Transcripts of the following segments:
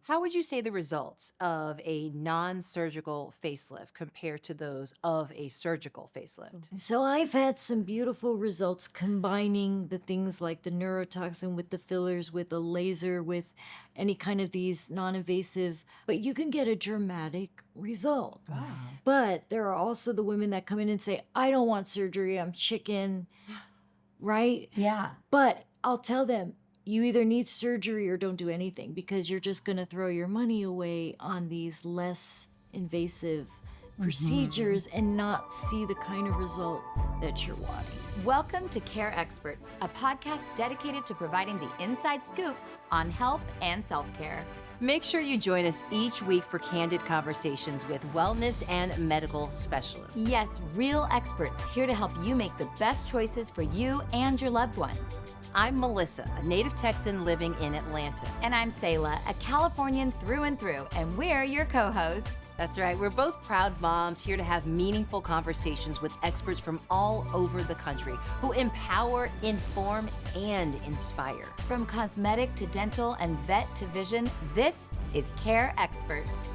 How would you say the results of a non-surgical facelift compare to those of a surgical facelift? So I've had some beautiful results combining the things like the neurotoxin with the fillers, with the laser, with any kind of these non-invasive, but you can get a dramatic result. Wow. But there are also the women that come in and say, I don't want surgery, I'm chicken, right? Yeah. But I'll tell them, you either need surgery or don't do anything, because you're just going to throw your money away on these less invasive procedures and not see the kind of result that you're wanting. Welcome to Care Experts, a podcast dedicated to providing the inside scoop on health and self-care. Make sure you join us each week for candid conversations with wellness and medical specialists. Yes, real experts here to help you make the best choices for you and your loved ones. I'm Melissa, a native Texan living in Atlanta. And I'm Sayla, a Californian through and through, and we're your co-hosts. That's right. We're both proud moms here to have meaningful conversations with experts from all over the country who empower, inform, and inspire. From cosmetic to dental and vet to vision, this is Care Experts.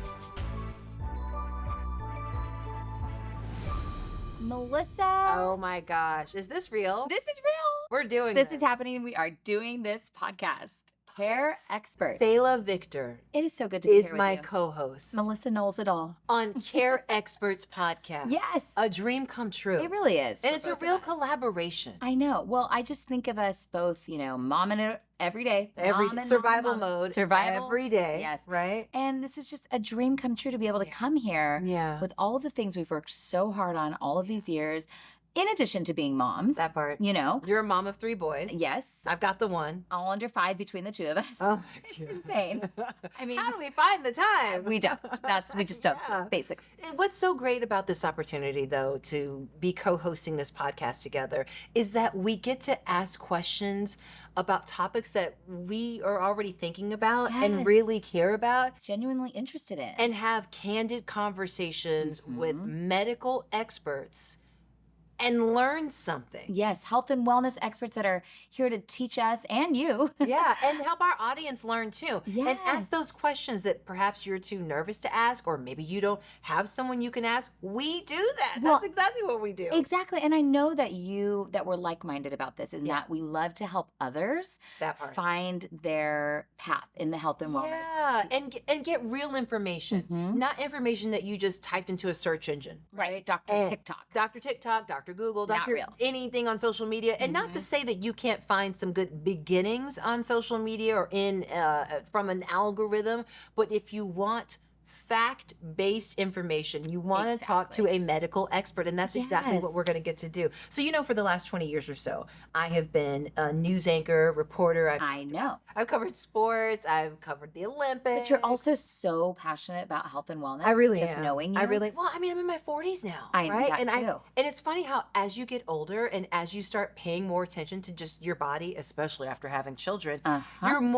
Melissa. Oh my gosh. Is this real? This is real. We're doing This is happening. We are doing this podcast. Care Experts. Sayla Victor It is so good to be is here my with you. co-host Melissa knows it all. on Care Experts podcast. Yes. A dream come true. It really is. And for it's a both of real us. collaboration. I know. Well, I just think of us both, momming it every day. Every Mom and survival mom. mode. Survival. Every day. Yes. Right? And this is just a dream come true to be able to come here Yeah. with all of the things we've worked so hard on all of these years, in addition to being moms. That part. You're You're a mom of 3 boys. Yes. I've got the one. All under 5 between the two of us. Oh, It's insane. I mean, how do we find the time? we don't. We just don't, Yeah. basically. What's so great about this opportunity, though, to be co-hosting this podcast together is that we get to ask questions about topics that we are already thinking about and Yes. really care about, Genuinely interested in. and have candid conversations with medical experts and learn something. Yes, health and wellness experts that are here to teach us and you. Yeah, and help our audience learn too. And Yes. ask those questions that perhaps you're too nervous to ask, or maybe you don't have someone you can ask. We do that. Well, That's exactly what we do. Exactly. And I know that we're like-minded about this, is that we love to help others That part. find their path in the health and wellness. Yeah, and get real information, not information that you just typed into a search engine. Right. Dr. And TikTok. Dr. TikTok, Dr. Google, Not Dr. real. anything on social media. And not to say that you can't find some good beginnings on social media or in from an algorithm, but if you want fact-based information, you want to talk to a medical expert, and that's exactly what Yes. we're going to get to do. So, for the last 20 years or so, I have been a news anchor, reporter. I know. I've covered sports. I've covered the Olympics. But you're also so passionate about health and wellness. I really just am. knowing you. I'm in my 40s now. I know right? that and too. and it's funny how as you get older and as you start paying more attention to just your body, especially after having children,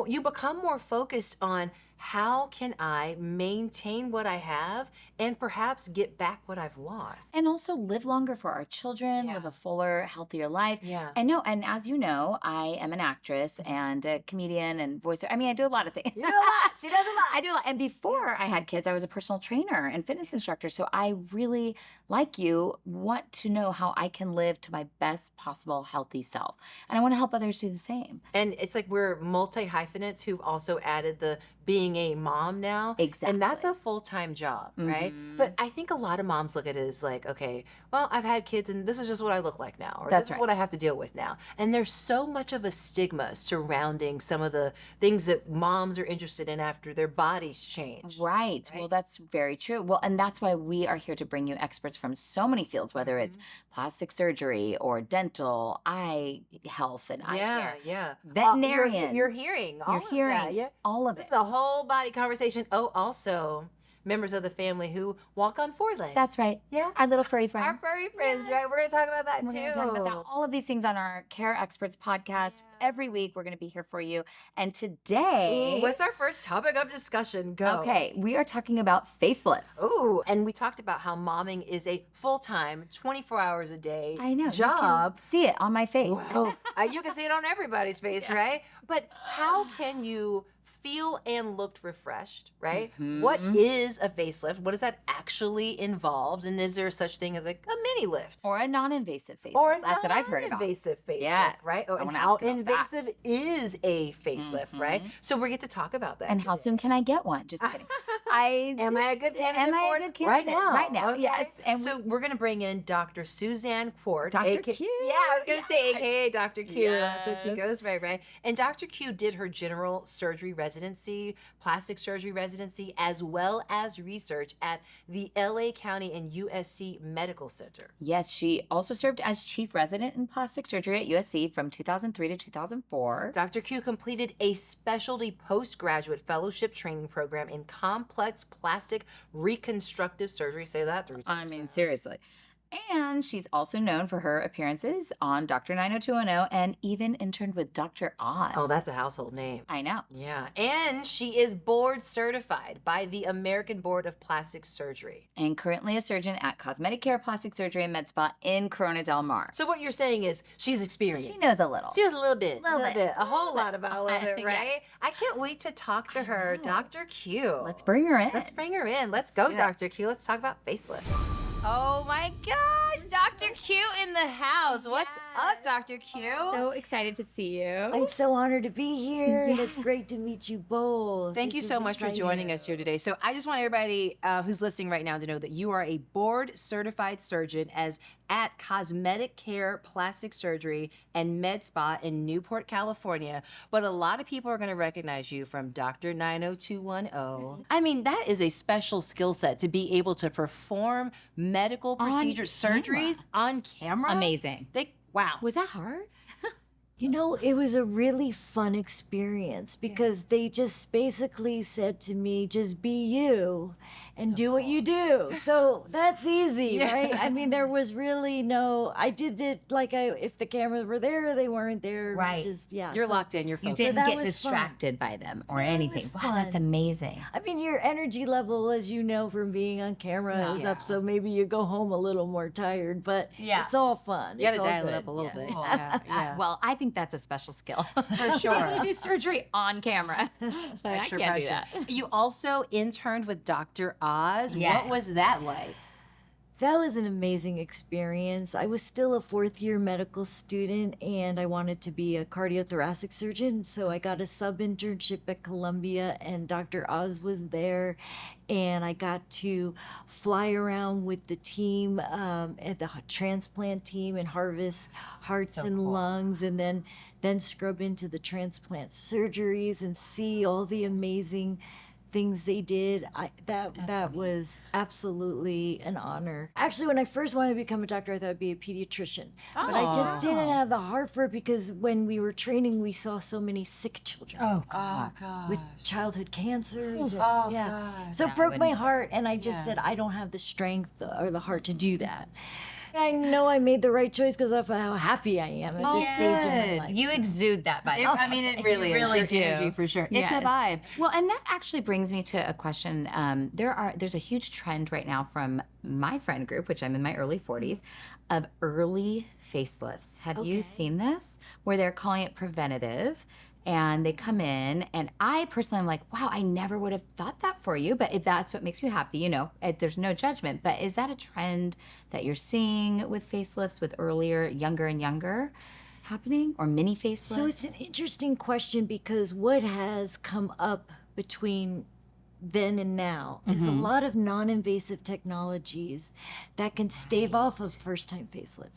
you become more focused on how can I maintain what I have and perhaps get back what I've lost. And also live longer for our children, live a fuller, healthier life. Yeah. I know. And as you know, I am an actress and a comedian and voiceover. I mean, I do a lot of things. You do a lot. She does a lot. I do a lot. And before I had kids, I was a personal trainer and fitness instructor. So I really, like you, want to know how I can live to my best possible healthy self. And I want to help others do the same. And it's like we're multi-hyphenates who've also added the being a mom now. Exactly. And that's a full-time job, right? But I think a lot of moms look at it as like, okay, well, I've had kids and this is just what I look like now, or That's this is right. what I have to deal with now. And there's so much of a stigma surrounding some of the things that moms are interested in after their bodies change. Right. Well, that's very true. Well, and that's why we are here to bring you experts from so many fields, whether it's plastic surgery or dental, eye health and eye care. Yeah. Veterinarians. You're hearing all You're of hearing that, yeah. all of This it. is a whole body conversation. Oh, also members of the family who walk on 4 legs. That's right. Yeah. Our little furry friends. Our furry friends, right? We're going to talk about that We're too. going to talk about that. All of these things on our Care Experts podcast. every week. We're going to be here for you. And today, Ooh, what's our first topic of discussion? Go. okay, we are talking about facelifts. Ooh, and we talked about how momming is a full-time, 24 hours a day I know. job. You can see it on my face. Well, you can see it on everybody's face, right? But how can you feel and look refreshed, right? What is a facelift? What does that actually involve? And is there such thing as like a mini lift? Or a non-invasive facelift. Or a That's what I've heard about. non-invasive facelift, Yes. right? Oh, I and wanna how ask about invasive is a facelift, right? So we get to talk about that. And how today. soon can I get one? Just kidding. Am I a good candidate Am I for a it? good candidate? Right now. Right now, yes. And so we're going to bring in Dr. Suzanne Quart. Dr. AKA Q. Yeah, I was going to say AKA Dr. Q. That's what she Yes. goes by, right? And Dr. Q did her general surgery residency, plastic surgery residency, as well as research at the LA County and USC Medical Center. Yes, she also served as chief resident in plastic surgery at USC from 2003 to 2004. Dr. Q completed a specialty postgraduate fellowship training program in complex plastic reconstructive surgery. Say that 3 times. I mean, seriously. And she's also known for her appearances on Dr. 90210 and even interned with Dr. Oz. Oh, that's a household name. I know. Yeah, and she is board certified by the American Board of Plastic Surgery. And currently a surgeon at Cosmetic Care Plastic Surgery and Med Spa in Corona Del Mar. So what you're saying is she's experienced. She knows a little. She knows a little bit, Little bit. a whole lot about all of it, Yes. right? I can't wait to talk to her, know. Dr. Q. Let's bring her in. Let's bring her in. Let's go, do it. Dr. Q. Let's talk about facelift. Oh my gosh, Dr. Q in the house. What's up, Dr. Q? So excited to see you. I'm so honored to be here, and it's great to meet you both. Thank you This so is much for exciting. joining us here today. So I just want everybody who's listening right now to know that you are a board certified surgeon at Cosmetic Care Plastic Surgery and Med Spa in Newport, California. But a lot of people are going to recognize you from Dr. 90210. I mean, that is a special skill set to be able to perform medical procedures, surgeries on camera. Amazing. Wow. Was that hard? You know, it was a really fun experience because they just basically said to me, just be you and do what you do. So that's easy, right? I mean, there was really I did it like if the cameras were there, they weren't there. Right. Just, yeah. You're so- locked in, you're You focused. didn't that get was distracted by them or anything. was Wow, that's fun. amazing. I mean, your energy level, as you know from being on camera, is up. So maybe you go home a little more tired, but Yeah. it's all fun. You got It's to all dial it good. up a little Yeah. bit. Yeah. Well, I think that's a special skill. For sure. I'm gonna do surgery on camera. I Extra can't do pressure. that. You also interned with Dr. Oz. Yes. What was that like? That was an amazing experience. I was still a fourth year medical student and I wanted to be a cardiothoracic surgeon. So I got a sub internship at Columbia and Dr. Oz was there. And I got to fly around with the team at the transplant team and harvest hearts and lungs and then scrub into the transplant surgeries and see all the amazing things they did. That was absolutely an honor. Actually, when I first wanted to become a doctor, I thought I'd be a pediatrician. But I just didn't have the heart for it because when we were training, we saw so many sick children Oh, God. with childhood cancers. and- Oh, yeah. God. So it broke my heart, and I just said, I don't have the strength or the heart to do that. I know I made the right choice because of how happy I am at this stage of my good. life. You exude that, by the way. I mean, it really You is. really Your do. energy for sure. It's a Yes. vibe. Well, and that actually brings me to a question. There's a huge trend right now from my friend group, which I'm in my early 40s, of early facelifts. Have you seen this? Where they're calling it preventative. And they come in, and I personally am like, wow, I never would have thought that for you. But if that's what makes you happy, there's no judgment. But is that a trend that you're seeing with facelifts, with younger and younger happening, or mini facelifts? So it's an interesting question because what has come up between then and now is a lot of non-invasive technologies that can stave off a first-time facelift.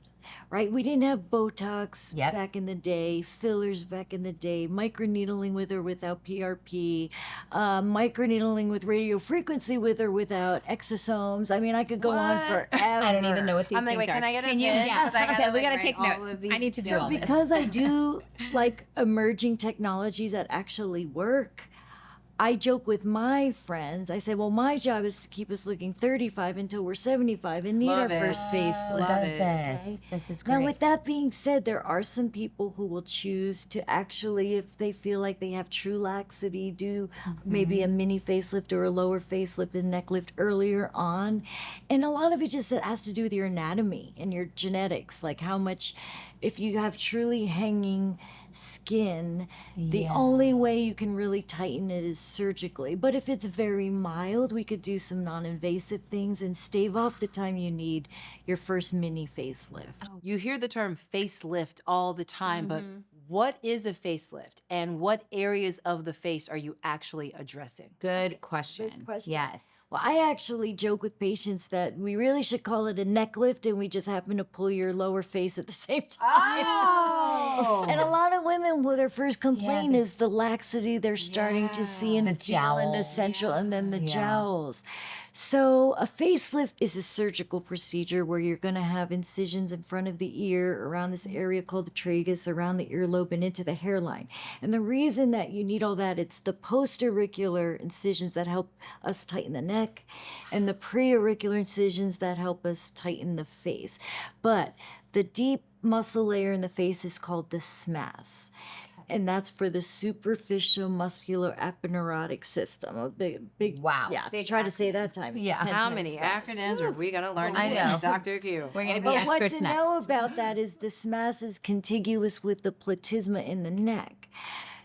Right? We didn't have Botox back in the day, fillers back in the day, microneedling with or without PRP, microneedling with radio frequency with or without exosomes. I mean, I could go on forever. I don't even know what these I'm like, things wait, are. can I get a Can you? pen? Yeah. 'Cause I gotta, Okay, we like, gotta write take all notes. of these I need to do down. all this. Because I do like emerging technologies that actually work, I joke with my friends. I say, well, my job is to keep us looking 35 until we're 75 and need Love our it. first facelift. Love it. this. This is great. Now, with that being said, there are some people who will choose to actually, if they feel like they have true laxity, do maybe a mini facelift or a lower facelift and neck lift earlier on. And a lot of it just has to do with your anatomy and your genetics, like how much, if you have truly hanging skin, the only way you can really tighten it is surgically. But if it's very mild, we could do some non-invasive things and stave off the time you need your first mini facelift. You hear the term facelift all the time, but what is a facelift and what areas of the face are you actually addressing? Good question. Yes. Well, I actually joke with patients that we really should call it a neck lift and we just happen to pull your lower face at the same time. Oh! And a lot of women, well, their first complaint is the laxity they're starting to see and The feel in the jowls. central and then the jowls. So a facelift is a surgical procedure where you're going to have incisions in front of the ear around this area called the tragus, around the earlobe and into the hairline. And the reason that you need all that, it's the post-auricular incisions that help us tighten the neck and the pre-auricular incisions that help us tighten the face. But the deep muscle layer in the face is called the SMAS. And that's for the superficial muscular aponeurotic system. A big, Wow. Yeah, Big try to say that time. Yeah. 10 How times many fast. acronyms are we going to learn I today, know. Dr. Q? We're going to be But what experts to next. know about that is the SMAS is contiguous with the platysma in the neck.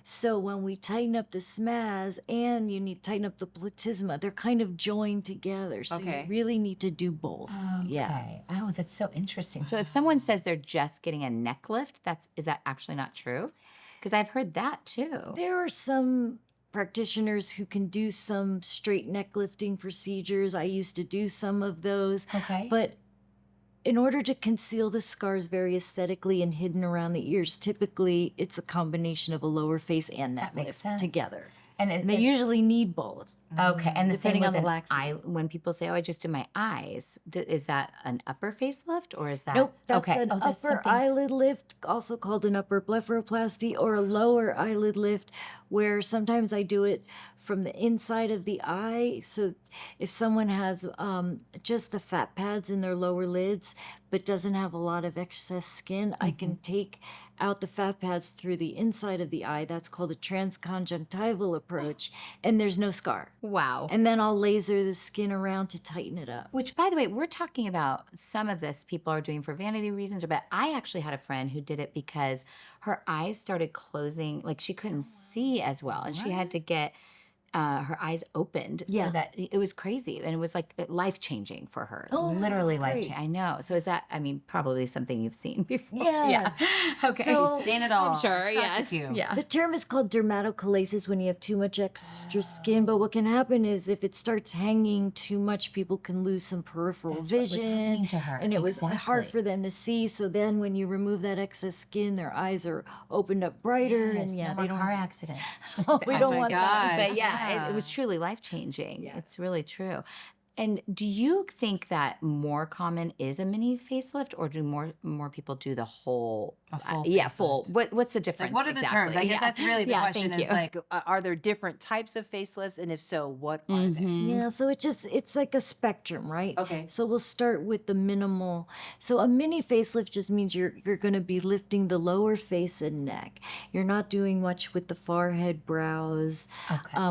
So when we tighten up the SMAS and you need to tighten up the platysma, they're kind of joined together. So Okay. you really need to do both. Yeah. Okay. Oh, that's so interesting. So if someone says they're just getting a neck lift, is that actually not true? Because I've heard that too. There are some practitioners who can do some straight neck lifting procedures. I used to do some of those. Okay. But in order to conceal the scars very aesthetically and hidden around the ears, typically it's a combination of a lower face and neck makes lift sense. together. And And they usually need both. okay, and the same Depending with on the an laxity. eye. When people say, "Oh, I just did my eyes," is that an upper facelift or is that? Nope, that's okay. an Oh, that's upper something- eyelid lift, also called an upper blepharoplasty, or a lower eyelid lift, where sometimes I do it from the inside of the eye. So if someone has just the fat pads in their lower lids, but doesn't have a lot of excess skin, I can take out the fat pads through the inside of the eye. That's called a transconjunctival approach, and there's no scar. Wow. And then I'll laser the skin around to tighten it up. Which, by the way, we're talking about some of this people are doing for vanity reasons, but I actually had a friend who did it because her eyes started closing, like she couldn't see as well, and she had to get her eyes opened so that it was crazy, and it was like life-changing for her. Oh, Literally that's great. life-changing. I know. So is that, I mean, probably something you've seen before. Yeah. Okay. So- You've seen it all. I'm sure, It's Dr. yes. Q. Yeah. The term is called dermatochalasis when you have too much extra skin, but what can happen is if it starts hanging too much, people can lose some peripheral That's what was vision. happening to her. And it was hard Exactly. for them to see. So then when you remove that excess skin, their eyes are opened up brighter Yes, and no they more don't car accidents. Oh, we don't my want that. gosh. But yeah, it was truly life-changing. It's really true. And do you think that more common is a mini facelift, or do more people do the whole? A full full. What's the difference? Like, what are the terms? I exactly? guess that's really the Yeah, question thank is you. like, are there different types of facelifts? And if so, what are they? Yeah, so it's like a spectrum, right? Okay. So we'll start with the minimal. So a mini facelift just means you're going to be lifting the lower face and neck. You're not doing much with the forehead, brows,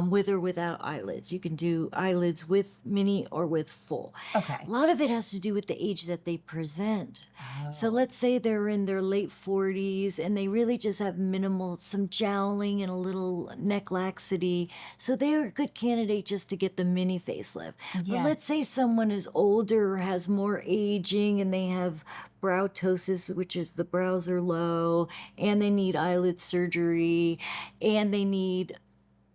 with or without eyelids. You can do eyelids with mini or with full. Okay. A lot of it has to do with the age that they present. So let's say they're in their late 40s and they really just have minimal, some jowling and a little neck laxity. So they're a good candidate just to get the mini facelift. But let's say someone is older or has more aging and they have brow ptosis, which is the brows are low, and they need eyelid surgery, and they need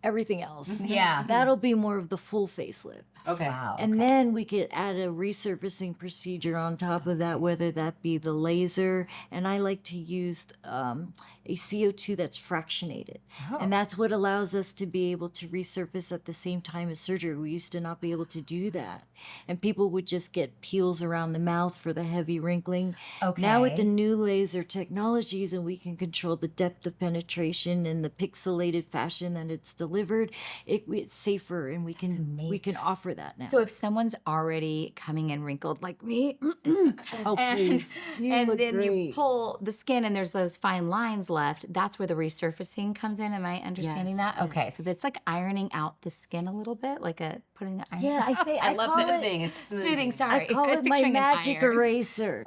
everything else. Yeah. That'll be more of the full facelift. Okay. Wow. And then we could add a resurfacing procedure on top of that, whether that be the laser. And I like to use a CO2 that's fractionated. And that's what allows us to be able to resurface at the same time as surgery. We used to not be able to do that. And people would just get peels around the mouth for the heavy wrinkling. Now with the new laser technologies, and we can control the depth of penetration and the pixelated fashion that it's delivered, it's safer, and we can offer that now. So if someone's already coming in wrinkled like me, please. You look then you great. pull the skin and there's those fine lines left, that's where the resurfacing comes in. Am I understanding that? Okay, so it's like ironing out the skin a little bit, like putting the iron. Yeah, I love call it smoothing. It's smoothing. Sorry, I call was it my picturing an magic iron. eraser.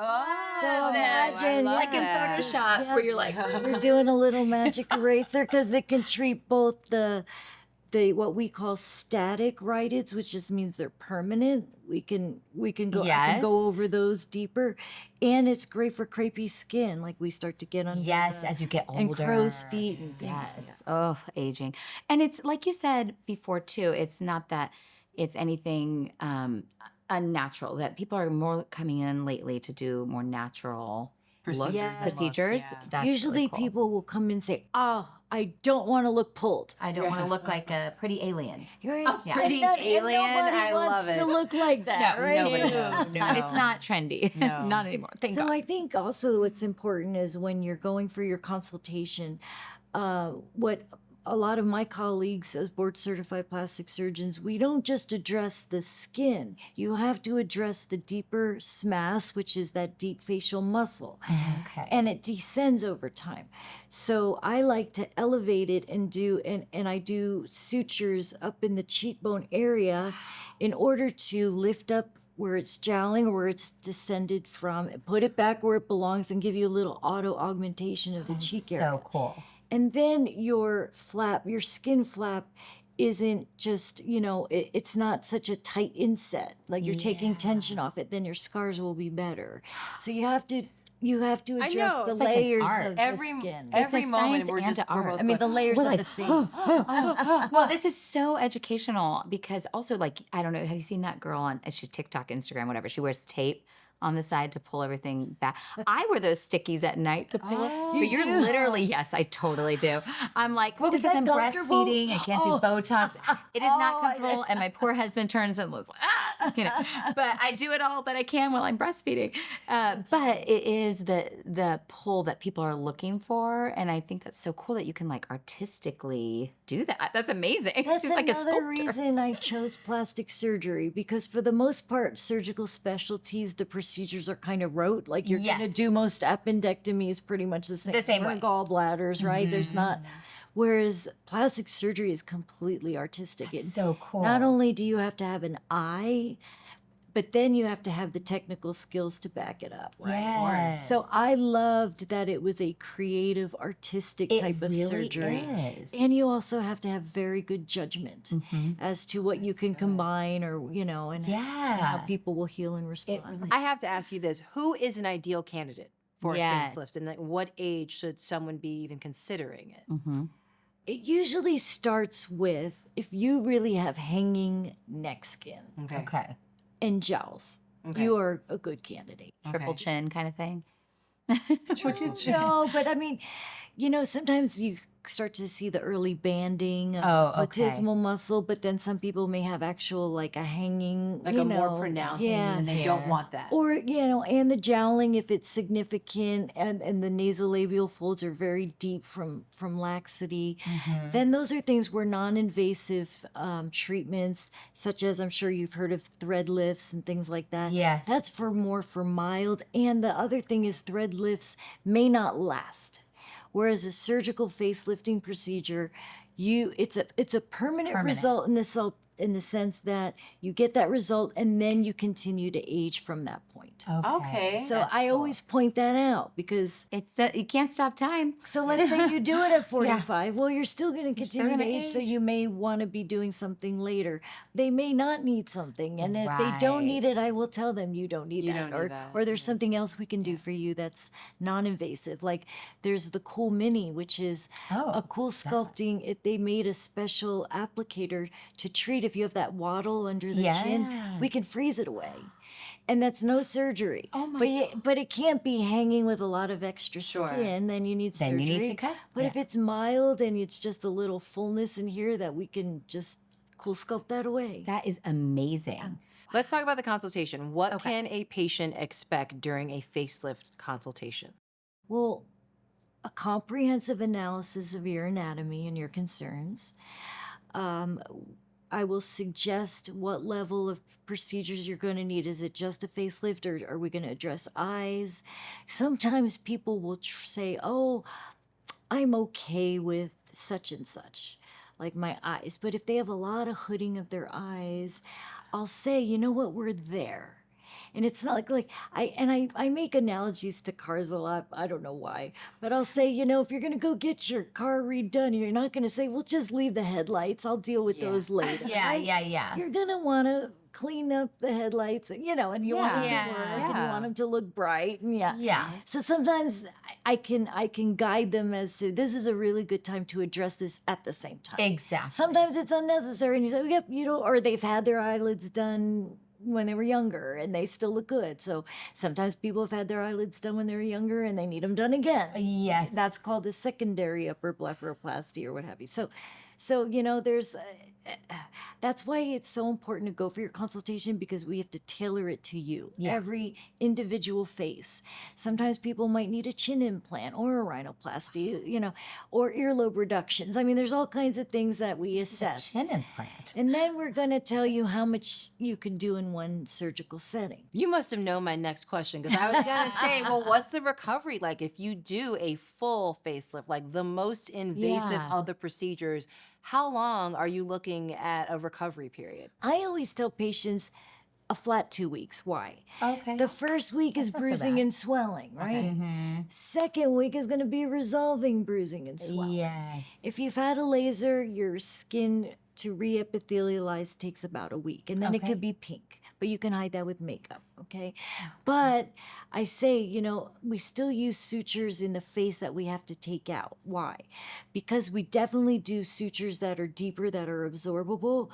So imagine, Like in that. Photoshop, where you're like, we're doing a little magic eraser because it can treat both the what we call static rhytids, which just means they're permanent. We can go I can go over those deeper, and it's great for crepey skin, like we start to get under as you get older, and crow's feet and things. Yes. Oh, aging. And it's like you said before too, it's not that it's anything unnatural, that people are more coming in lately to do more natural procedures. Usually really cool. people will come in and say, "Oh, I don't want to look pulled." I don't want to look like a pretty alien. Right? Pretty alien, Nobody I wants love to it. look like that, right? No. It's not trendy. No. Not anymore. Thank So God. I think also what's important is when you're going for your consultation, what a lot of my colleagues as board certified plastic surgeons, we don't just address the skin. You have to address the deeper SMAS, which is that deep facial muscle. Okay. And it descends over time. So I like to elevate it and I do sutures up in the cheekbone area in order to lift up where it's jowling or where it's descended from, put it back where it belongs, and give you a little auto augmentation of the cheek area. So cool. And then your skin flap isn't just, it's not such a tight inset. Like you're taking tension off it, then your scars will be better. So you have to address know, the it's like an layers art. of Every the skin. every It's a moment science we're and just art. both I mean, the layers We're of like, the face. Well, this is so educational because also, like, I don't know, have you seen that girl on she TikTok, Instagram, whatever? She wears tape on the side to pull everything back. I wear those stickies at night to pull it. But you're do? literally, yes, I totally do. I'm like, well, Is because that I'm comfortable? breastfeeding, I can't do Botox. It is not comfortable, and my poor husband turns and looks, But I do it all that I can while I'm breastfeeding. But it is the pull that people are looking for, and I think that's so cool that you can like artistically do that. That's amazing. That's Just like a another sculptor. reason I chose plastic surgery, because for the most part, surgical specialties, the procedures are kind of rote. Like you're going to do most appendectomies pretty much the same. The same Or way. Gallbladders, right? There's not. Whereas plastic surgery is completely artistic. That's so cool. Not only do you have to have an eye, but then you have to have the technical skills to back it up. Right? Yes. So I loved that it was a creative, artistic It type of really surgery. is. And you also have to have very good judgment as to what you can combine and how people will heal and respond. I have to ask you this: who is an ideal candidate for Yes. a facelift, and like, what age should someone be even considering it? It usually starts with if you really have hanging neck skin Okay. and jowls, you are a good candidate. Triple chin kind of thing. No, but I mean, sometimes you start to see the early banding of the platysmal muscle, but then some people may have actual like a hanging, Like a more pronounced, and they don't want that. Or, and the jowling, if it's significant and the nasolabial folds are very deep from laxity, then those are things where non-invasive treatments, such as I'm sure you've heard of thread lifts and things like that. Yes. That's for mild. And the other thing is thread lifts may not last. Whereas a surgical facelifting procedure, it's a permanent result in the sense that you get that result and then you continue to age from that point. Okay. So I always point that out because It's you can't stop time. so let's say you do it at 45. Well, you're still going to continue to gonna age, so age. you may want to be doing something later. They may not need something, and if they don't need it, I will tell them you don't need that, don't need that, or there's something else we can do for you that's non-invasive. Like there's the Cool Mini, which is a cool sculpting. They made a special applicator to treat if you have that waddle under the chin, we can freeze it away. And that's no surgery. Oh my but it can't be hanging with a lot of extra skin. Then you need surgery. Then you need to cut. But if it's mild and it's just a little fullness in here, that we can just cool sculpt that away. That is amazing. Let's talk about the consultation. What can a patient expect during a facelift consultation? Well, a comprehensive analysis of your anatomy and your concerns. I will suggest what level of procedures you're going to need. Is it just a facelift, or are we going to address eyes? Sometimes people will say, oh, I'm okay with such and such, like my eyes. But if they have a lot of hooding of their eyes, I'll say, you know what, we're there. And it's not like I make analogies to cars a lot. I don't know why. But I'll say, you know, if you're going to go get your car redone, you're not going to say, well, just leave the headlights. I'll deal with those later. Yeah. You're going to want to clean up the headlights, you know, and you want them to work and you want them to look bright. And So sometimes I can guide them as to, this is a really good time to address this at the same time. Exactly. Sometimes it's unnecessary and you say, yep, you know, or they've had their eyelids done when they were younger and they still look good. So sometimes people have had their eyelids done when they were younger and they need them done again. Yes. That's called a secondary upper blepharoplasty or what have you. So you know, there's that's why it's so important to go for your consultation, because we have to tailor it to you. Every individual face. Sometimes people might need a chin implant or a rhinoplasty, you know, or earlobe reductions. I mean, there's all kinds of things that we assess. Chin implant. And then we're going to tell you how much you can do in one surgical setting. You must have known my next question, because I was going to say, well, what's the recovery like if you do a full facelift, like the most invasive of the procedures? How long are you looking at a recovery period? I always tell patients a flat 2 weeks. Why? Okay. The first week is bruising and swelling, right? Second week is going to be resolving bruising and swelling. Yes. If you've had a laser, your skin to re-epithelialize takes about a week, and then it could be pink, but you can hide that with makeup, okay? But I say, you know, we still use sutures in the face that we have to take out. Why? Because we definitely do sutures that are deeper, that are absorbable,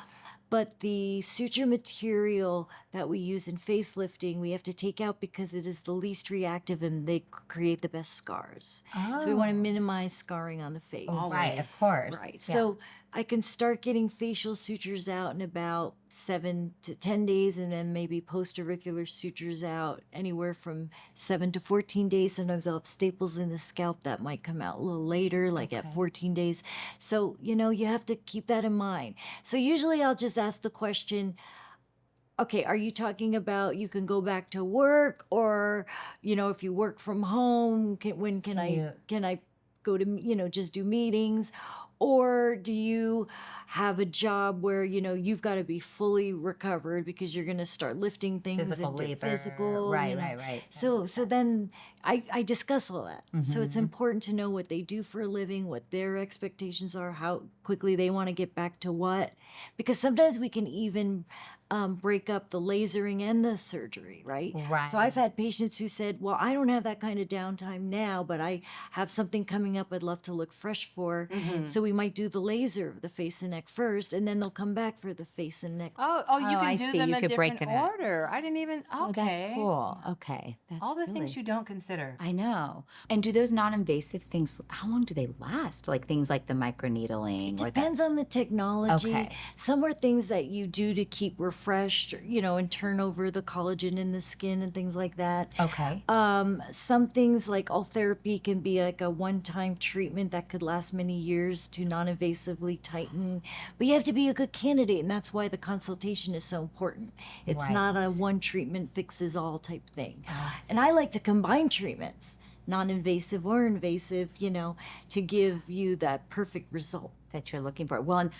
but the suture material that we use in facelifting, we have to take out because it is the least reactive and they create the best scars. So we want to minimize scarring on the face. Right, of course. Right. Yeah. So I can start getting facial sutures out in about 7 to 10 days, and then maybe post-auricular sutures out anywhere from 7 to 14 days. Sometimes I'll have staples in the scalp that might come out a little later, like at 14 days. So, you know, you have to keep that in mind. So usually I'll just ask the question, okay, are you talking about you can go back to work, or, you know, if you work from home, when can I go to, you know, just do meetings? Or do you have a job where, you know, you've got to be fully recovered because you're going to start lifting things Physical into labor. physical. Right, you know? right. So then I discuss all that. So it's important to know what they do for a living, what their expectations are, how quickly they want to get back to what. Because sometimes we can even break up the lasering and the surgery, right? Right. So I've had patients who said, well, I don't have that kind of downtime now, but I have something coming up I'd love to look fresh for. So we might do the laser of the face and neck first, and then they'll come back for the face and neck. You I can do see. them You in could break different it up. order. I didn't even, Oh, that's cool. Okay. That's all the really... things you don't consider. I know. And do those non-invasive things, how long do they last? Like things like the microneedling? Depends on the technology. Okay. Some are things that you do to keep refreshed, you know, and turn over the collagen in the skin and things like that. Okay. Some things like all therapy can be like a one-time treatment that could last many years to non-invasively tighten. But you have to be a good candidate, and that's why the consultation is so important. It's not a one treatment fixes all type thing. And I like to combine treatments, non-invasive or invasive, you know, to give you that perfect result that you're looking for. Well, and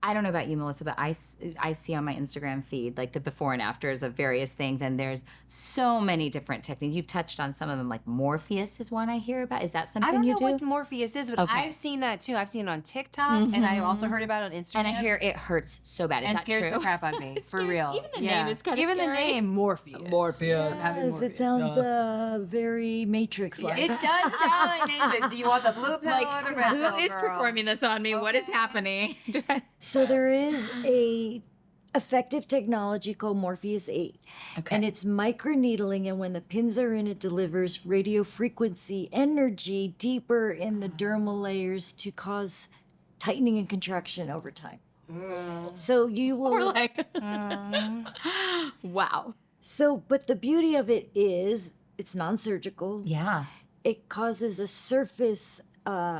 I don't know about you, Melissa, but I see on my Instagram feed like the before and afters of various things, and there's so many different techniques. You've touched on some of them, like Morpheus is one I hear about. Is that something you do? I don't know what Morpheus is, but I've seen that too. I've seen it on TikTok, and I also heard about it on Instagram. And I hear it hurts so bad. Is and that scares true? the crap out of me, for real. Even the name is kind of Even scary. the name, Morpheus. Yes, it sounds very Matrix-like. It does sound like Matrix. Do you want the blue pill or the red pill, Who is girl? performing this on me? What is happening? So there is a effective technology called Morpheus8. Okay. And it's microneedling, and when the pins are in, it delivers radio frequency energy deeper in the dermal layers to cause tightening and contraction over time. So you will... We're like, wow. So, but the beauty of it is it's non-surgical. Yeah. It causes a surface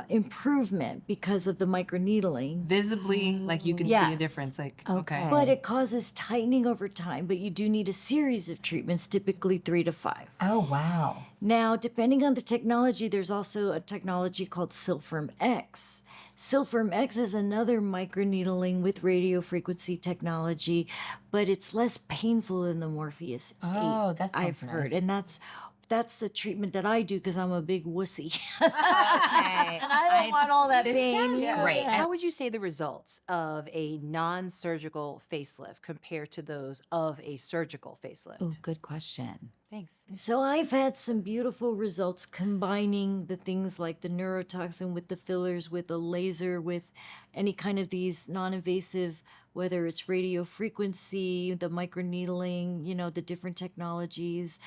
improvement because of the microneedling. Visibly, like you can see Yes. a difference. Like, Okay. But it causes tightening over time, but you do need a series of treatments, typically 3 to 5. Oh, wow. Now, depending on the technology, there's also a technology called Sylfirm X. Sylfirm X is another microneedling with radio frequency technology, but it's less painful than the Morpheus 8. Oh, that sounds I've heard. nice. And that's the treatment that I do because I'm a big wussy. Okay. And I don't want all that this pain. sounds great. How would you say the results of a non-surgical facelift compare to those of a surgical facelift? Oh, good question. Thanks. So I've had some beautiful results combining the things like the neurotoxin with the fillers, with the laser, with any kind of these non-invasive, whether it's radio frequency, the microneedling, the different technologies,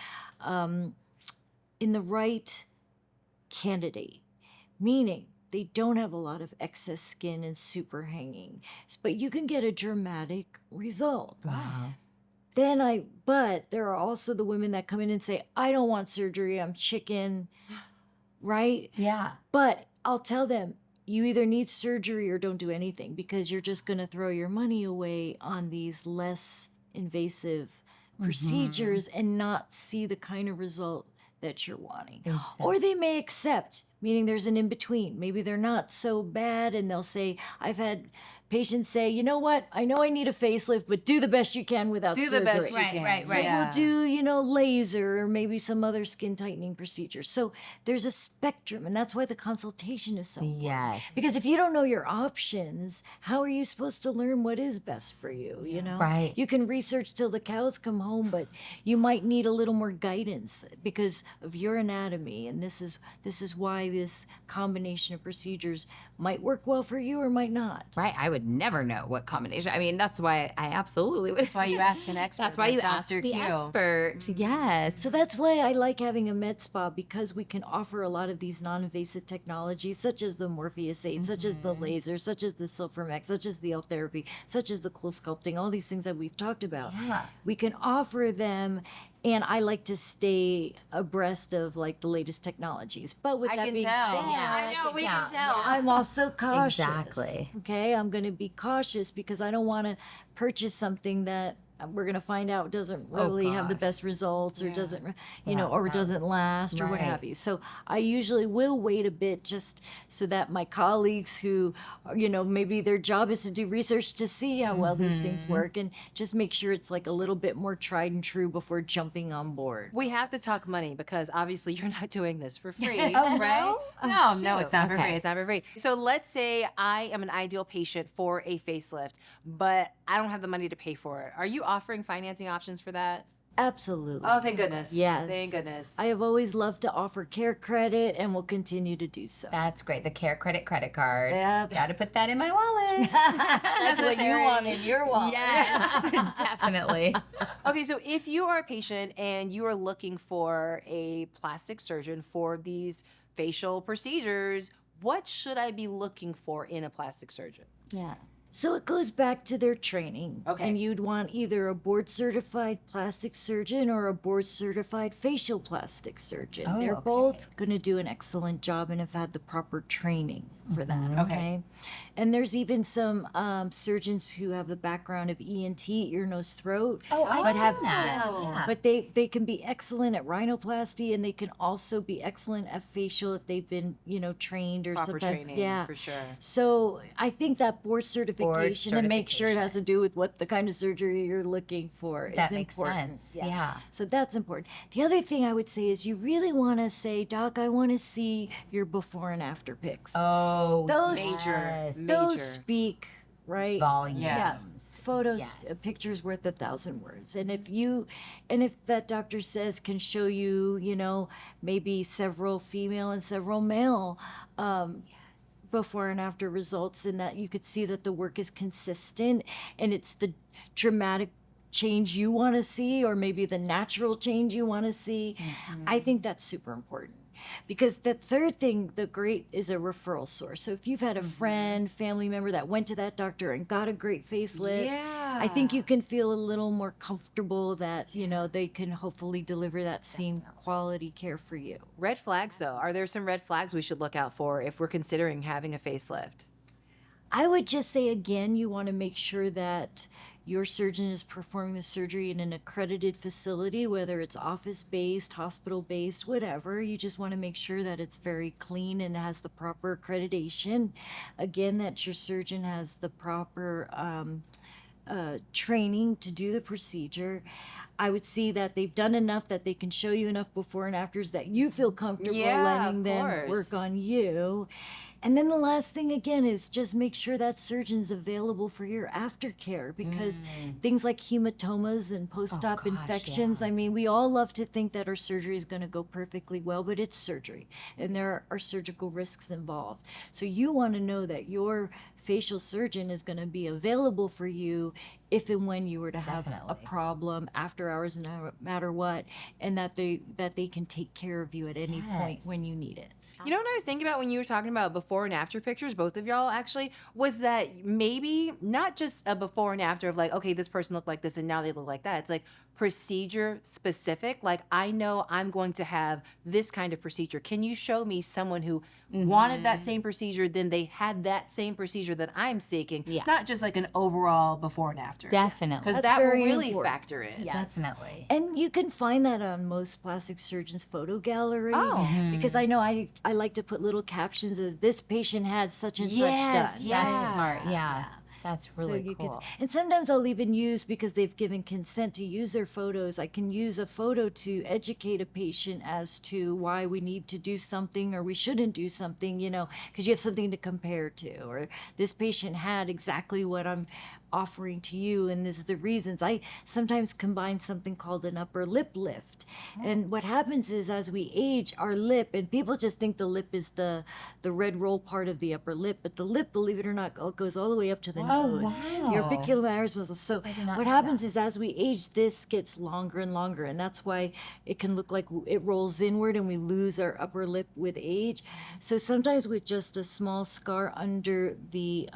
in the right candidate, meaning they don't have a lot of excess skin and super hanging, but you can get a dramatic result. Wow. But there are also the women that come in and say, I don't want surgery, I'm chicken, right? Yeah. But I'll tell them, you either need surgery or don't do anything because you're just going to throw your money away on these less invasive procedures and not see the kind of result that you're wanting. Or they may accept, meaning there's an in-between. Maybe they're not so bad and they'll say, I've had patients say, you know what, I know I need a facelift, but do the best you can without Do surgery. the best you Right, can. right, So right. we'll do, laser or maybe some other skin tightening procedures. So there's a spectrum, and that's why the consultation is so important. Yes. Because if you don't know your options, how are you supposed to learn what is best for you, Right. You can research till the cows come home, but you might need a little more guidance because of your anatomy, and this is why this combination of procedures might work well for you or might not. Right. I would never know what combination. I mean, that's why I absolutely would. That's why you ask an expert. That's why like you ask Dr. the Q. expert. Yes. So that's why I like having a med spa, because we can offer a lot of these non-invasive technologies, such as the Morpheus8, such as the laser, such as the Sylfirm X, such as the L-therapy, such as the cool sculpting, all these things that we've talked about. Yeah. We can offer them, and I like to stay abreast of like the latest technologies. But with I that can being tell. said, I know, we can tell. I'm also cautious. Exactly. Okay, I'm going to be cautious because I don't want to purchase something that we're going to find out doesn't really have the gosh. best results or doesn't, or doesn't last or what Right. have you. So I usually will wait a bit just so that my colleagues who, maybe their job is to do research to see how well these things work and just make sure it's like a little bit more tried and true before jumping on board. We have to talk money because obviously you're not doing this for free, Oh, right? no? No, it's not for Okay. free. It's not for free. So let's say I am an ideal patient for a facelift, but I don't have the money to pay for it. Are you offering financing options for that? Absolutely. Oh, thank goodness. Yes. Thank goodness. I have always loved to offer CareCredit and will continue to do so. That's great. The CareCredit credit card. Yep. Got to put that in my wallet. That's what you want in your wallet. Yes, definitely. Okay, so if you are a patient and you are looking for a plastic surgeon for these facial procedures, what should I be looking for in a plastic surgeon? Yeah. So it goes back to their training. Okay. And you'd want either a board certified plastic surgeon or a board certified facial plastic surgeon. Oh, They're okay. both going to do an excellent job and have had the proper training for that. Okay. And there's even some surgeons who have the background of ENT, ear, nose, throat. Oh, I've but seen have that. Yeah. But they can be excellent at rhinoplasty, and they can also be excellent at facial if they've been, trained or Proper sometimes. training, Yeah. for sure. So I think that board certification and make sure it has to certification. do with what the kind of surgery you're looking for That is makes important. sense. Yeah. So that's important. The other thing I would say is you really want to say, Doc, I want to see your before and after pics. Oh, Those- yes. Those major. speak, right? Volumes. Yeah, photos, Yes. a picture's worth 1,000 words. And if that doctor says can show you, maybe several female and several male before and after results, and that you could see that the work is consistent and it's the dramatic change you want to see, or maybe the natural change you want to see. I think that's super important. Because the third thing, the great is a referral source. So if you've had a friend, family member that went to that doctor and got a great facelift, I think you can feel a little more comfortable that, you know, they can hopefully deliver that same quality care for you. Red flags, though. Are there some red flags we should look out for if we're considering having a facelift? I would just say, again, you want to make sure that your surgeon is performing the surgery in an accredited facility, whether it's office-based, hospital-based, whatever. You just want to make sure that it's very clean and has the proper accreditation. Again, that your surgeon has the proper training to do the procedure. I would see that they've done enough, that they can show you enough before and afters that you feel comfortable letting them work on you. And then the last thing, again, is just make sure that surgeon's available for your aftercare, because things like hematomas and post-op infections, I mean, we all love to think that our surgery is going to go perfectly well, but it's surgery, and there are surgical risks involved. So you want to know that your facial surgeon is going to be available for you if and when you were to have a problem after hours, no matter what, and that they can take care of you at any point when you need it. You know what I was thinking about when you were talking about before and after pictures, both of y'all actually, was that maybe not just a before and after of like, okay, this person looked like this and now they look like that. It's like procedure specific. Like, I know I'm going to have this kind of procedure. Can you show me someone who wanted that same procedure, then they had that same procedure that I'm seeking? Not just like an overall before and after. Definitely. Because that will really important. factor in. Definitely. And you can find that on most plastic surgeons' photo gallery. Because I know I like to put little captions as this patient had such and such done. That's smart. Yeah. That's really cool. And sometimes I'll even use, because they've given consent to use their photos, I can use a photo to educate a patient as to why we need to do something or we shouldn't do something, you know, because you have something to compare to. Or this patient had exactly what I'm offering to you, and this is the reasons. I sometimes combine something called an upper lip lift. And what happens is, as we age, our lip, and people just think the lip is the red roll part of the upper lip, but the lip, believe it or not, goes all the way up to the nose. The orbicular iris muscle. So what happens is, as we age, this gets longer and longer, and that's why it can look like it rolls inward and we lose our upper lip with age. So sometimes with just a small scar under the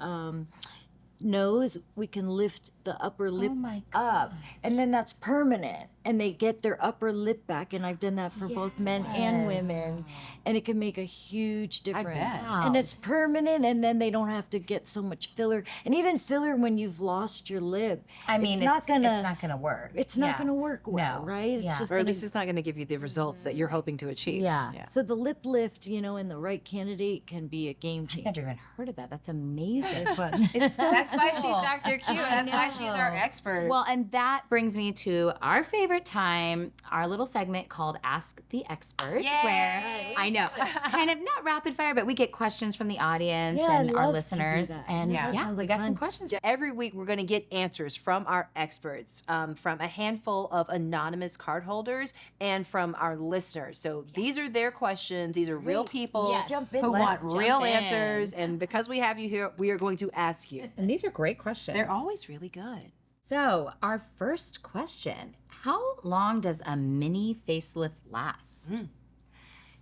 nose, we can lift the upper lip up, and then that's permanent, and they get their upper lip back. And I've done that for both men and women, and it can make a huge difference. And it's permanent, and then they don't have to get so much filler. And even filler when you've lost your lip, I mean, it's not gonna work. It's not gonna work well, right? It's just or at least it's not going to give you the results that you're hoping to achieve. So the lip lift, you know, in the right candidate can be a game changer. I've never even heard of that. That's amazing. It's so That's why she's Dr. Q. That's why she's our expert. Well, and that brings me to our favorite time, our little segment called Ask the Expert. Where I know, kind of not rapid fire, but we get questions from the audience and our listeners. And we got some questions. Every week we're going to get answers from our experts, from a handful of anonymous card holders and from our listeners. So these are their questions. These are real people who want real answers. And because we have you here, we are going to ask you. And these are great questions. They're always really good. So our first question, how long does a mini facelift last?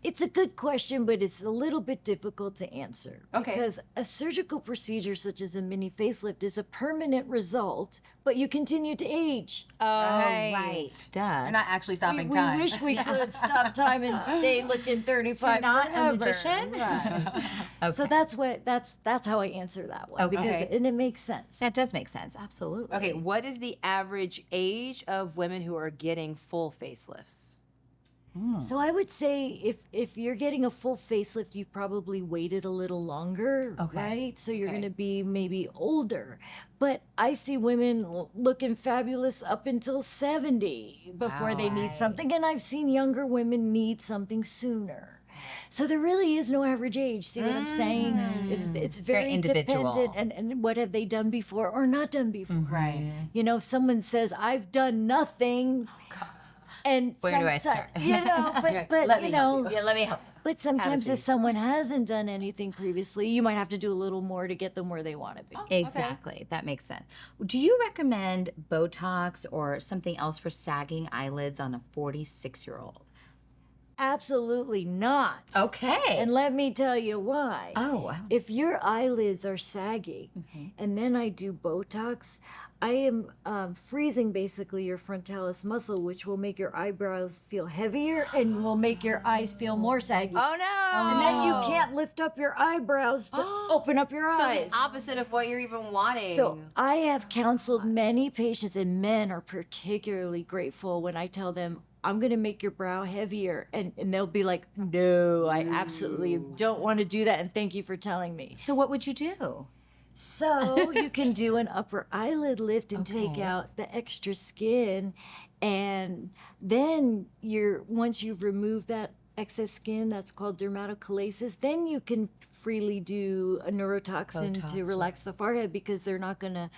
It's a good question, but it's a little bit difficult to answer. Because a surgical procedure such as a mini facelift is a permanent result, but you continue to age. Right. Duh. We're not actually stopping We time. wish we could stop time and stay looking 35 not forever. a magician? So that's how I answer that one. Because and it makes sense. That does make sense. Absolutely. Okay, what is the average age of women who are getting full facelifts? So I would say if you're getting a full facelift, you've probably waited a little longer, right? So you're going to be maybe older. But I see women looking fabulous up until 70 before they need something. And I've seen younger women need something sooner. So there really is no average age. See what I'm saying? It's very individual. dependent. And what have they done before or not done before? Right. You know, if someone says, I've done nothing. And where do I start? You know, but Let you me know, help Yeah, let me help. But sometimes seat. if someone hasn't done anything previously, you might have to do a little more to get them where they want to be. Exactly. That makes sense. Do you recommend Botox or something else for sagging eyelids on a 46-year-old? Absolutely not. Okay. And let me tell you why. Oh, wow. If your eyelids are sagging and then I do Botox, I am freezing basically your frontalis muscle, which will make your eyebrows feel heavier and will make your eyes feel more saggy. Oh no! And then you can't lift up your eyebrows to open up your So eyes. the opposite of what you're even wanting. So I have counseled many patients, and men are particularly grateful when I tell them, I'm going to make your brow heavier. And they'll be like, no, I absolutely don't want to do that. And thank you for telling me. So what would you do? So you can do an upper eyelid lift and take Okay. out the extra skin. And then once you've removed that excess skin, that's called dermatochalasis, then you can freely do a neurotoxin Botox, to relax the forehead because they're not going to,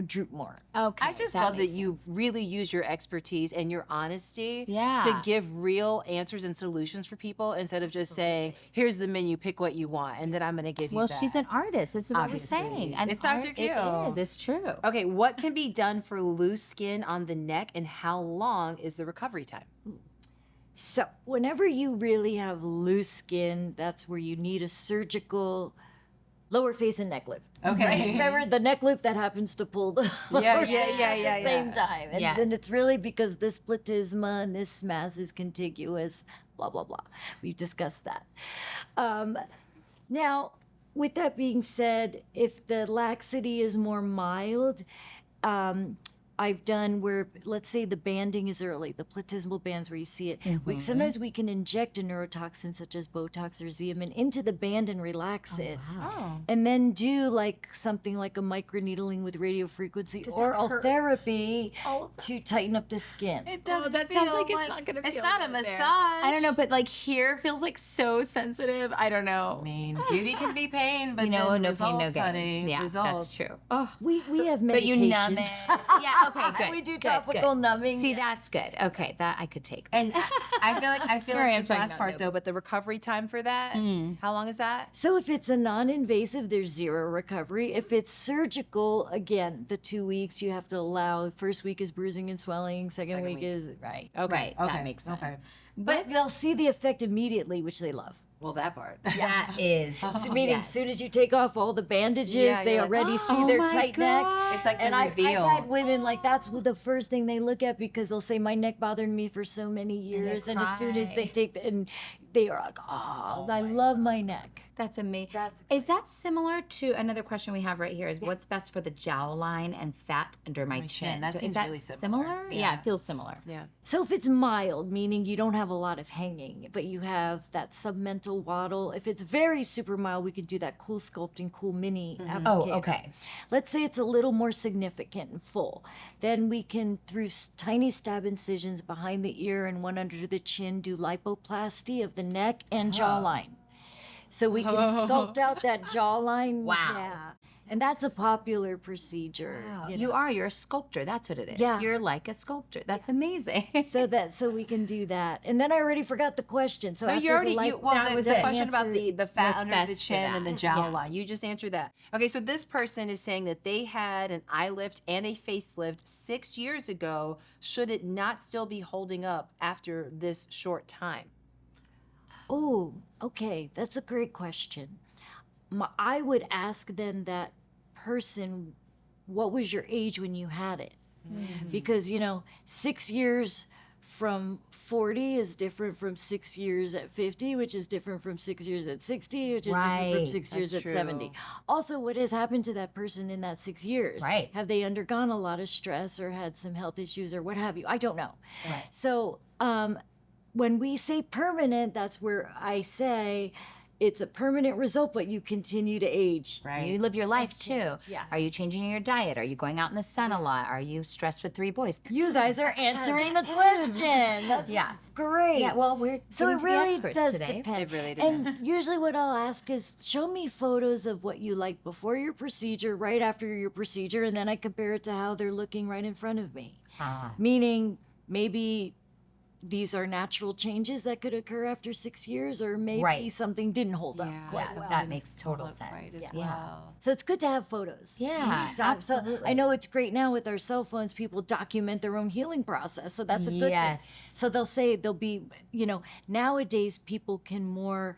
droop more. Okay. I just love that you really use your expertise and your honesty Yeah. to give real answers and solutions for people instead of just saying, here's the menu, pick what you want, and then I'm going to give you Well, that. she's an artist. This is what Obviously. we're saying. And It's Dr. art- Q. It is. It's true. Okay, what can be done for loose skin on the neck and how long is the recovery time? So, whenever you really have loose skin, that's where you need a surgical lower face and neck lift. Okay. Right? Remember the neck lift that happens to pull the lower face at the same time. And Yes. then it's really because this platysma and this mass is contiguous, blah, blah, blah. We've discussed that. Now, with that being said, if the laxity is more mild, I've done where, let's say the banding is early, the platysmal bands where you see it. Sometimes we can inject a neurotoxin such as Botox or Xeomin into the band and relax it. And then do something like a microneedling with radiofrequency oral therapy to tighten up the skin. It doesn't that sounds like it's not gonna It's feel not a good there. massage. I don't know, but here feels so sensitive. I don't know. I mean, beauty can be pain, but No then pain, results, no gain. honey. Yeah, results. that's true. Oh, We have medications. but you numb it. Yeah, okay, good. We do good, topical good. numbing. See, that's good. Okay, that I could take. And I feel like Here I am this saying last not part no. though, but the recovery time for that, how long is that? So if it's a non-invasive, there's zero recovery. If it's surgical, again, the 2 weeks you have to allow. First week is bruising and swelling. Second week is right. Right, that makes sense. Okay. But they'll see the effect immediately, which they love. Well, that part. That is. So meaning as soon as you take off all the bandages, Yeah, they you're like, already see oh their my tight God. neck. It's like the And I've reveal. had women that's the first thing they look at because they'll say my neck bothered me for so many years, and as soon as they take and they are like, oh, I love my neck. That's amazing. Is that similar to another question we have right here? Is what's best for the jowline and fat under my chin? That So seems is that really similar. Yeah, it feels similar. Yeah. So if it's mild, meaning you don't have a lot of hanging, but you have that submental waddle. If it's very super mild, we can do that cool sculpting, cool mini applicator. Oh, okay. Let's say it's a little more significant and full. Then we can, through tiny stab incisions behind the ear and one under the chin, do lipoplasty of the neck and jawline. So we can sculpt out that jawline. Wow. Yeah. And that's a popular procedure. Wow. you know. You're a sculptor. That's what it is. Yeah. You're like a sculptor. That's amazing. So we can do that. And then I already forgot the question. So No, after you already. the that was the it. question about answer- the fat What's under the best for chin that. and the jowline. You just answered that. Okay, so this person is saying that they had an eye lift and a facelift 6 years ago. Should it not still be holding up after this short time? Oh, okay. That's a great question. I would ask then that person, what was your age when you had it? Because, 6 years from 40 is different from 6 years at 50, which is different from 6 years at 60, which is different from Right. 6 years That's at 70. true. Also, what has happened to that person in that 6 years? Right. Have they undergone a lot of stress or had some health issues or what have you? I don't know. Right. So, when we say permanent, that's where I say it's a permanent result, but you continue to age. Right. You live your life too. Yeah. Are you changing your diet? Are you going out in the sun a lot? Are you stressed with 3 boys? You guys are answering the question. That's Yeah. great. Yeah, well, we're so getting it to really the experts does today. depend. It really And usually what I'll ask is show me photos of what you like before your procedure, right after your procedure, and then I compare it to how they're looking right in front of me. Meaning maybe these are natural changes that could occur after 6 years, or maybe Right. something didn't hold up quite Yeah, well. that makes total Look sense. right as Yeah. well. So it's good to have photos. Yeah, So absolutely. I know it's great now with our cell phones, people document their own healing process. So that's a good Yes. thing. So they'll be, nowadays people can more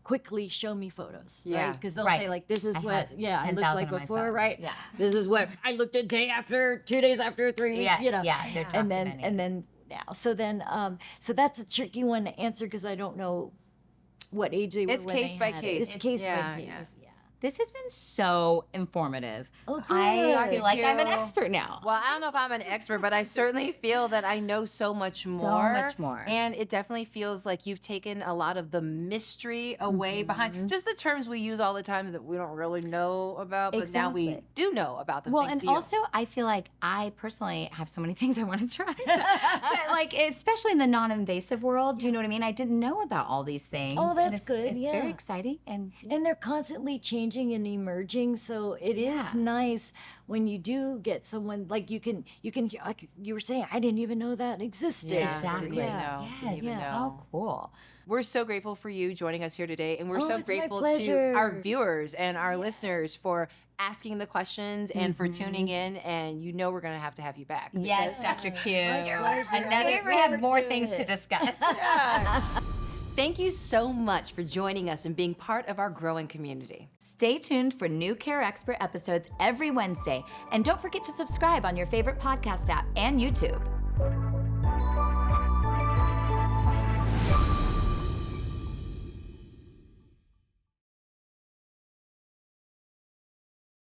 quickly show me photos, Yeah. right? Because they'll Right. say like, this is I what, had I looked 10,000 like on my before, phone. right? Yeah. This is what I looked a day after, 2 days after, 3 weeks, Yeah, yeah, they're and documenting. then now. So then, so that's a tricky one to answer because I don't know what age they were It's when case they by had it. case. It's case Yeah, by yeah. case. Yeah. This has been so informative. Oh, I good. feel like I'm an you. expert now. Well, I don't know if I'm an expert, but I certainly feel that I know so much more. much more. And it definitely feels like you've taken a lot of the mystery away behind just the terms we use all the time that we don't really know about, but now we Exactly. do know about them. Well, thanks and to you. also, I feel like I personally have so many things I want to try. But, like, especially in the non-invasive world, do you know what I mean? I didn't know about all these things. Oh, and that's it's, good, It's yeah. very exciting. And And they're constantly changing and emerging, so it is nice when you do get someone like you can like you were saying, I didn't even know that existed. Yeah, exactly. didn't even know. Didn't even know. How cool. We're so grateful for you joining us here today, and we're Oh, so it's my grateful to pleasure. our viewers and our listeners for asking the questions and for tuning in. And we're going to have you back. Yes, Dr. Q. pleasure. We have more things to discuss. Thank you so much for joining us and being part of our growing community. Stay tuned for new Care Expert episodes every Wednesday. And don't forget to subscribe on your favorite podcast app and YouTube.